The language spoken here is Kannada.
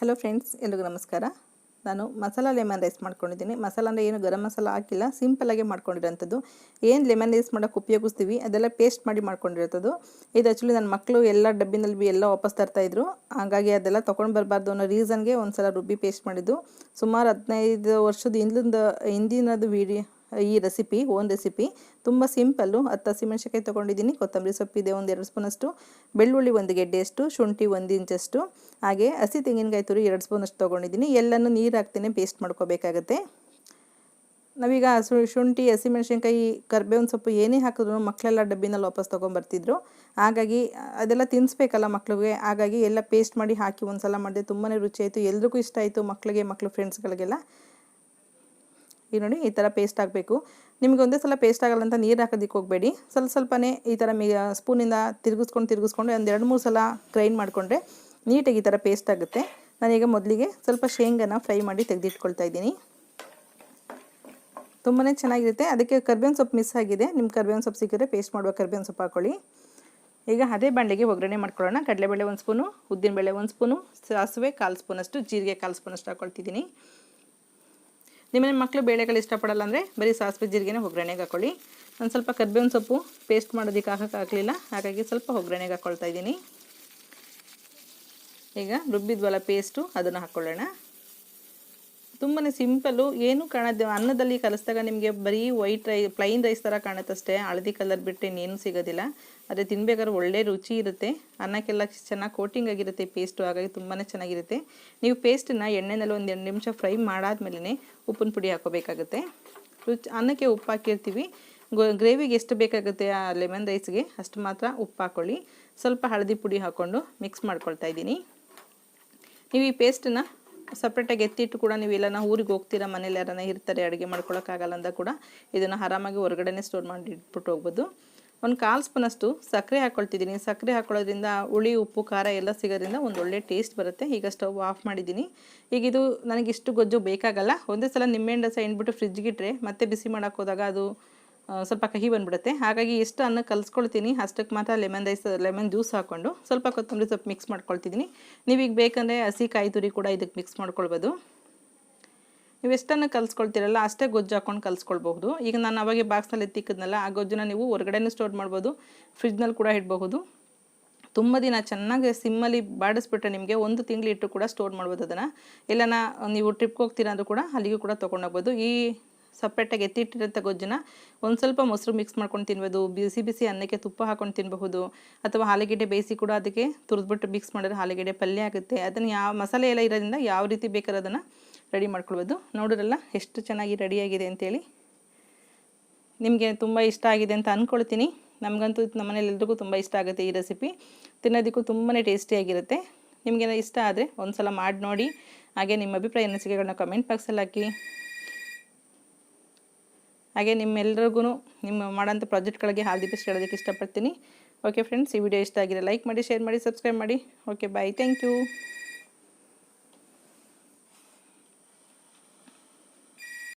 ಹಲೋ ಫ್ರೆಂಡ್ಸ್, ಎಲ್ರಿಗೂ ನಮಸ್ಕಾರ. ನಾನು ಮಸಾಲ ಲೆಮನ್ ರೈಸ್ ಮಾಡ್ಕೊಂಡಿದ್ದೀನಿ. ಮಸಾಲ ಅಂದರೆ ಏನು ಗರಂ ಮಸಾಲ ಹಾಕಿಲ್ಲ, ಸಿಂಪಲ್ಲಾಗೆ ಮಾಡ್ಕೊಂಡಿರೋಂಥದ್ದು. ಏನು ಲೆಮನ್ ರೈಸ್ ಮಾಡೋಕ್ಕೆ ಉಪಯೋಗಿಸ್ತೀವಿ ಅದೆಲ್ಲ ಪೇಸ್ಟ್ ಮಾಡಿ ಮಾಡ್ಕೊಂಡಿರೋಂಥದ್ದು. ಇದು ಆ್ಯಕ್ಚುಲಿ ನನ್ನ ಮಕ್ಕಳು ಎಲ್ಲ ಡಬ್ಬಿನಲ್ಲಿ ಎಲ್ಲ ವಾಪಸ್ ತರ್ತಾಯಿದ್ರು, ಹಾಗಾಗಿ ಅದೆಲ್ಲ ತೊಗೊಂಡು ಬರಬಾರ್ದು ಅನ್ನೋ ರೀಸನ್ಗೆ ಒಂದು ಸಲ ರುಬ್ಬಿ ಪೇಸ್ಟ್ ಮಾಡಿದ್ದು. ಸುಮಾರು 15 ವರ್ಷದ ಹಿಂದಿನದು ಈ ರೆಸಿಪಿ ಓನ್ ರೆಸಿಪಿ. ತುಂಬ ಸಿಂಪಲ್ಲು. 10 ಹಸಿಮೆಣ್ಸಿಕಾಯಿ ತೊಗೊಂಡಿದ್ದೀನಿ, ಕೊತ್ತಂಬರಿ ಸೊಪ್ಪಿದೆ ಒಂದು 2 ಸ್ಪೂನಷ್ಟು, ಬೆಳ್ಳುಳ್ಳಿ 1 ಗೆಡ್ಡೆಯಷ್ಟು, ಶುಂಠಿ 1 ಇಂಚಷ್ಟು, ಹಾಗೆ ಹಸಿ ತೆಂಗಿನಕಾಯಿ ತುರಿ 2 ಸ್ಪೂನಷ್ಟು ತೊಗೊಂಡಿದ್ದೀನಿ. ಎಲ್ಲನೂ ನೀರು ಹಾಕ್ತೇನೆ ಪೇಸ್ಟ್ ಮಾಡ್ಕೋಬೇಕಾಗತ್ತೆ. ನಾವೀಗ ಶುಂಠಿ, ಹಸಿಮೆಣ್ಸಿನ್ಕಾಯಿ, ಕರ್ಬೇವಿನ ಸೊಪ್ಪು ಏನೇ ಹಾಕಿದ್ರು ಮಕ್ಕಳೆಲ್ಲ ಡಬ್ಬಿನಲ್ಲಿ ವಾಪಸ್ ತೊಗೊಂಬರ್ತಿದ್ರು. ಹಾಗಾಗಿ ಅದೆಲ್ಲ ತಿನ್ನಿಸ್ಬೇಕಲ್ಲ ಮಕ್ಳಿಗೆ, ಹಾಗಾಗಿ ಎಲ್ಲ ಪೇಸ್ಟ್ ಮಾಡಿ ಹಾಕಿ ಒಂದು ಸಲ ಮಾಡಿದೆ. ತುಂಬಾ ರುಚಿ ಆಯಿತು, ಎಲ್ರಿಗೂ ಇಷ್ಟ ಆಯಿತು, ಮಕ್ಕಳು ಫ್ರೆಂಡ್ಸ್ಗಳಿಗೆಲ್ಲ. ಈಗ ನೋಡಿ ಈ ಥರ ಪೇಸ್ಟ್ ಆಗಬೇಕು. ನಿಮಗೆ ಒಂದೇ ಸಲ ಪೇಸ್ಟ್ ಆಗಲ್ಲ ಅಂತ ನೀರು ಹಾಕೋದಕ್ಕೆ ಹೋಗಬೇಡಿ. ಸ್ವಲ್ಪನೇ ಈ ಥರ ಸ್ಪೂನಿಂದ ತಿರುಗಿಸ್ಕೊಂಡು ಒಂದು 2-3 ಸಲ ಗ್ರೈಂಡ್ ಮಾಡಿಕೊಂಡ್ರೆ ನೀಟಾಗಿ ಈ ಥರ ಪೇಸ್ಟ್ ಆಗುತ್ತೆ. ನಾನೀಗ ಮೊದಲಿಗೆ ಸ್ವಲ್ಪ ಶೇಂಗಾನ ಫ್ರೈ ಮಾಡಿ ತೆಗೆದಿಟ್ಕೊಳ್ತಾ ಇದ್ದೀನಿ. ತುಂಬಾ ಚೆನ್ನಾಗಿರುತ್ತೆ. ಅದಕ್ಕೆ ಕರ್ಬೇವಿನ ಸೊಪ್ಪು ಮಿಸ್ ಆಗಿದೆ. ನಿಮ್ಮ ಕರ್ಬೇವಿನ ಸೊಪ್ಪು ಸಿಕ್ಕಿದ್ರೆ ಪೇಸ್ಟ್ ಮಾಡುವ ಕರ್ಬೇವಿನ ಸೊಪ್ಪು ಹಾಕ್ಕೊಳ್ಳಿ. ಈಗ ಅದೇ ಬಾಣಲೆಗೆ ಒಗ್ಗರಣೆ ಮಾಡ್ಕೊಳ್ಳೋಣ. ಕಡಲೆಬೇಳೆ 1 ಸ್ಪೂನು, ಉದ್ದಿನಬೇಳೆ 1 ಸ್ಪೂನು, ಸಾಸಿವೆ 1/4 ಸ್ಪೂನಷ್ಟು, ಜೀರಿಗೆ 1/4 ಸ್ಪೂನಷ್ಟು ಹಾಕ್ಕೊಳ್ತಿದ್ದೀನಿ. ನಿಮ್ಮನೆ ಮಕ್ಕಳು ಬೇಳೆಗಳು ಇಷ್ಟಪಡಲ್ಲ ಅಂದರೆ ಬರೀ ಸಾಸಿವೆ ಜೀರಿಗೆನೇ ಒಗ್ಗರಣೆಗೆ ಹಾಕ್ಕೊಳ್ಳಿ. ನಾನು ಸ್ವಲ್ಪ ಕರ್ಬೇವಿನ ಸೊಪ್ಪು ಪೇಸ್ಟ್ ಮಾಡೋದಕ್ಕೆ ಹಾಕೋಕ್ಕಾಗಲಿಲ್ಲ, ಹಾಗಾಗಿ ಸ್ವಲ್ಪ ಒಗ್ಗರಣೆಗೆ ಹಾಕ್ಕೊಳ್ತಾ ಇದ್ದೀನಿ. ಈಗ ರುಬ್ಬಿದ್ವಲ್ಲ ಪೇಸ್ಟು, ಅದನ್ನು ಹಾಕ್ಕೊಳ್ಳೋಣ. ತುಂಬಾ ಸಿಂಪಲ್ಲು, ಏನೂ ಕಾಣೋದು. ಅನ್ನದಲ್ಲಿ ಕಲಿಸಿದಾಗ ನಿಮಗೆ ಬರೀ ಪ್ಲೈನ್ ರೈಸ್ ಥರ ಕಾಣುತ್ತಷ್ಟೇ, ಹಳದಿ ಕಲರ್ ಬಿಟ್ಟು ಇನ್ನೇನು ಸಿಗೋದಿಲ್ಲ. ಆದರೆ ತಿನ್ಬೇಕಾದ್ರೆ ಒಳ್ಳೆ ರುಚಿ ಇರುತ್ತೆ. ಅನ್ನಕ್ಕೆಲ್ಲ ಚೆನ್ನಾಗಿ ಕೋಟಿಂಗ್ ಆಗಿರುತ್ತೆ ಪೇಸ್ಟು, ಹಾಗಾಗಿ ತುಂಬಾ ಚೆನ್ನಾಗಿರುತ್ತೆ. ನೀವು ಪೇಸ್ಟನ್ನು ಎಣ್ಣೆನಲ್ಲಿ ಒಂದು 2 ನಿಮಿಷ ಫ್ರೈ ಮಾಡಾದ್ಮೇಲೆ ಉಪ್ಪಿನ ಪುಡಿ ಹಾಕೋಬೇಕಾಗುತ್ತೆ. ಅನ್ನಕ್ಕೆ ಉಪ್ಪು ಹಾಕಿರ್ತೀವಿ, ಗ್ರೇವಿಗೆ ಎಷ್ಟು ಬೇಕಾಗುತ್ತೆ ಆ ಲೆಮನ್ ರೈಸ್ಗೆ ಅಷ್ಟು ಮಾತ್ರ ಉಪ್ಪು ಹಾಕ್ಕೊಳ್ಳಿ. ಸ್ವಲ್ಪ ಹಳದಿ ಪುಡಿ ಹಾಕ್ಕೊಂಡು ಮಿಕ್ಸ್ ಮಾಡ್ಕೊಳ್ತಾ ಇದ್ದೀನಿ. ನೀವು ಈ ಪೇಸ್ಟನ್ನು ಸಪ್ರೇಟಾಗಿ ಎತ್ತಿಟ್ಟು ಕೂಡ ನೀವು ಎಲ್ಲನ ಊರಿಗೆ ಹೋಗ್ತೀರಾ, ಮನೇಲಿ ಯಾರನ್ನ ಇರ್ತಾರೆ, ಅಡುಗೆ ಮಾಡ್ಕೊಳಕ್ಕಾಗಲ್ಲ ಅಂದ ಕೂಡ ಇದನ್ನು ಆರಾಮಾಗಿ ಹೊರಗಡೆನೇ ಸ್ಟೋರ್ ಮಾಡಿ ಇಟ್ಬಿಟ್ಟು ಹೋಗ್ಬೋದು. 1/4 ಸ್ಪೂನಷ್ಟು ಸಕ್ಕರೆ ಹಾಕ್ಕೊಳ್ತಿದ್ದೀನಿ. ಸಕ್ಕರೆ ಹಾಕ್ಕೊಳ್ಳೋದ್ರಿಂದ ಹುಳಿ, ಉಪ್ಪು, ಖಾರ ಎಲ್ಲ ಸಿಗೋದ್ರಿಂದ ಒಂದು ಒಳ್ಳೆ ಟೇಸ್ಟ್ ಬರುತ್ತೆ. ಈಗ ಸ್ಟವ್ ಆಫ್ ಮಾಡಿದ್ದೀನಿ. ಈಗ ಇದು ನನಗಿಷ್ಟು ಗೊಜ್ಜು ಬೇಕಾಗಲ್ಲ. ಒಂದೇ ಸಲ ನಿಂಬೆಹಣ್ಣು ರಸ ಹಿಂಡ್ಬಿಟ್ಟು ಫ್ರಿಜ್ಗಿಟ್ರೆ ಮತ್ತೆ ಬಿಸಿ ಮಾಡೋಕ್ಕೆ ಹೋದಾಗ ಅದು ಸ್ವಲ್ಪ ಕಹಿ ಬಂದುಬಿಡುತ್ತೆ. ಹಾಗಾಗಿ ಎಷ್ಟು ಅನ್ನ ಕಲಿಸ್ಕೊಳ್ತೀನಿ ಅಷ್ಟಕ್ಕೆ ಮಾತ್ರ ಲೆಮನ್ ಜ್ಯೂಸ್ ಹಾಕ್ಕೊಂಡು ಸ್ವಲ್ಪ ಕೊತ್ತಂಬರಿ ಸೊಪ್ಪು ಮಿಕ್ಸ್ ಮಾಡ್ಕೊಳ್ತಿದ್ದೀನಿ. ನೀವೀಗ ಬೇಕಂದರೆ ಹಸಿ ಕಾಯಿ ತುರಿ ಕೂಡ ಇದಕ್ಕೆ ಮಿಕ್ಸ್ ಮಾಡ್ಕೊಳ್ಬೋದು. ನೀವು ಎಷ್ಟನ್ನು ಕಲಿಸ್ಕೊಳ್ತೀರಲ್ಲ ಅಷ್ಟೇ ಗೊಜ್ಜು ಹಾಕ್ಕೊಂಡು ಕಲಿಸ್ಕೊಳ್ಬಹುದು. ಈಗ ನಾನು ಅವಾಗೆ ಬಾಕ್ಸ್ನಲ್ಲಿ ಎತ್ತಿಕ್ಕದ್ನಲ್ಲ, ಆ ಗೊಜ್ಜನ್ನ ನೀವು ಹೊರಗಡೆನೂ ಸ್ಟೋರ್ ಮಾಡ್ಬೋದು, ಫ್ರಿಜ್ನಲ್ಲಿ ಕೂಡ ಇಡಬಹುದು. ತುಂಬ ದಿನ ಚೆನ್ನಾಗಿ ಸಿಮ್ಮಲ್ಲಿ ಬಾಡಿಸ್ಬಿಟ್ರೆ ನಿಮಗೆ 1 ತಿಂಗಳು ಇಟ್ಟು ಕೂಡ ಸ್ಟೋರ್ ಮಾಡ್ಬೋದು. ಅದನ್ನು ಎಲ್ಲನ ನೀವು ಟ್ರಿಪ್ಗೆ ಹೋಗ್ತೀರಾ ಅಂದರೂ ಕೂಡ ಅಲ್ಲಿಗೂ ಕೂಡ ತೊಗೊಂಡೋಗ್ಬೋದು. ಈ ಸಪ್ರೇಟಾಗಿ ಎತ್ತಿಟ್ಟಿರೋಂಥ ಗೊಜ್ಜನ್ನ ಒಂದು ಸ್ವಲ್ಪ ಮೊಸರು ಮಿಕ್ಸ್ ಮಾಡ್ಕೊಂಡು ತಿನ್ಬೋದು, ಬಿಸಿ ಅನ್ನಕ್ಕೆ ತುಪ್ಪ ಹಾಕ್ಕೊಂಡು ತಿನ್ನಬಹುದು, ಅಥವಾ ಆಲೂಗೆಡ್ಡೆ ಬೇಯಿಸಿ ಕೂಡ ಅದಕ್ಕೆ ತುರಿದ್ಬಿಟ್ಟು ಮಿಕ್ಸ್ ಮಾಡಿದ್ರೆ ಆಲೂಗೆಡ್ಡೆ ಪಲ್ಯ ಆಗುತ್ತೆ. ಅದನ್ನು ಯಾವ ಮಸಾಲೆ ಎಲ್ಲ ಇರೋದ್ರಿಂದ ಯಾವ ರೀತಿ ಬೇಕಾದ್ರೆ ಅದನ್ನು ರೆಡಿ ಮಾಡ್ಕೊಳ್ಬೋದು. ನೋಡಿದ್ರಲ್ಲ ಎಷ್ಟು ಚೆನ್ನಾಗಿ ರೆಡಿಯಾಗಿದೆ ಅಂತೇಳಿ. ನಿಮಗೆ ತುಂಬ ಇಷ್ಟ ಆಗಿದೆ ಅಂತ ಅಂದ್ಕೊಳ್ತೀನಿ. ನಮಗಂತೂ ನಮ್ಮ ಮನೇಲಿ ಎಲ್ರಿಗೂ ತುಂಬ ಇಷ್ಟ ಆಗುತ್ತೆ ಈ ರೆಸಿಪಿ. ತಿನ್ನೋದಕ್ಕೂ ತುಂಬಾ ಟೇಸ್ಟಿಯಾಗಿರುತ್ತೆ. ನಿಮಗೇನೋ ಇಷ್ಟ ಆದರೆ ಒಂದು ಸಲ ಮಾಡಿ ನೋಡಿ. ಹಾಗೆ ನಿಮ್ಮ ಅಭಿಪ್ರಾಯ ಅನಿಸಿಕೆಗಳನ್ನ ಕಮೆಂಟ್ ಬಾಕ್ಸಲ್ಲಿ ಹಾಕಿ. ಹಾಗೆ ನಿಮ್ಮೆಲ್ಲರಿಗೂ ನಿಮ್ಮ ಮಾಡೋಂಥ ಪ್ರಾಜೆಕ್ಟ್ಗಳಿಗೆ ಆಲ್ ದಿ ಬೆಸ್ಟ್ ಹೇಳೋದಕ್ಕೆ ಇಷ್ಟಪಡ್ತೀನಿ. ಓಕೆ ಫ್ರೆಂಡ್ಸ್, ಈ ವಿಡಿಯೋ ಇಷ್ಟ ಆಗಿದೆ ಲೈಕ್ ಮಾಡಿ, ಶೇರ್ ಮಾಡಿ, ಸಬ್ಸ್ಕ್ರೈಬ್ ಮಾಡಿ. Okay bye, thank you.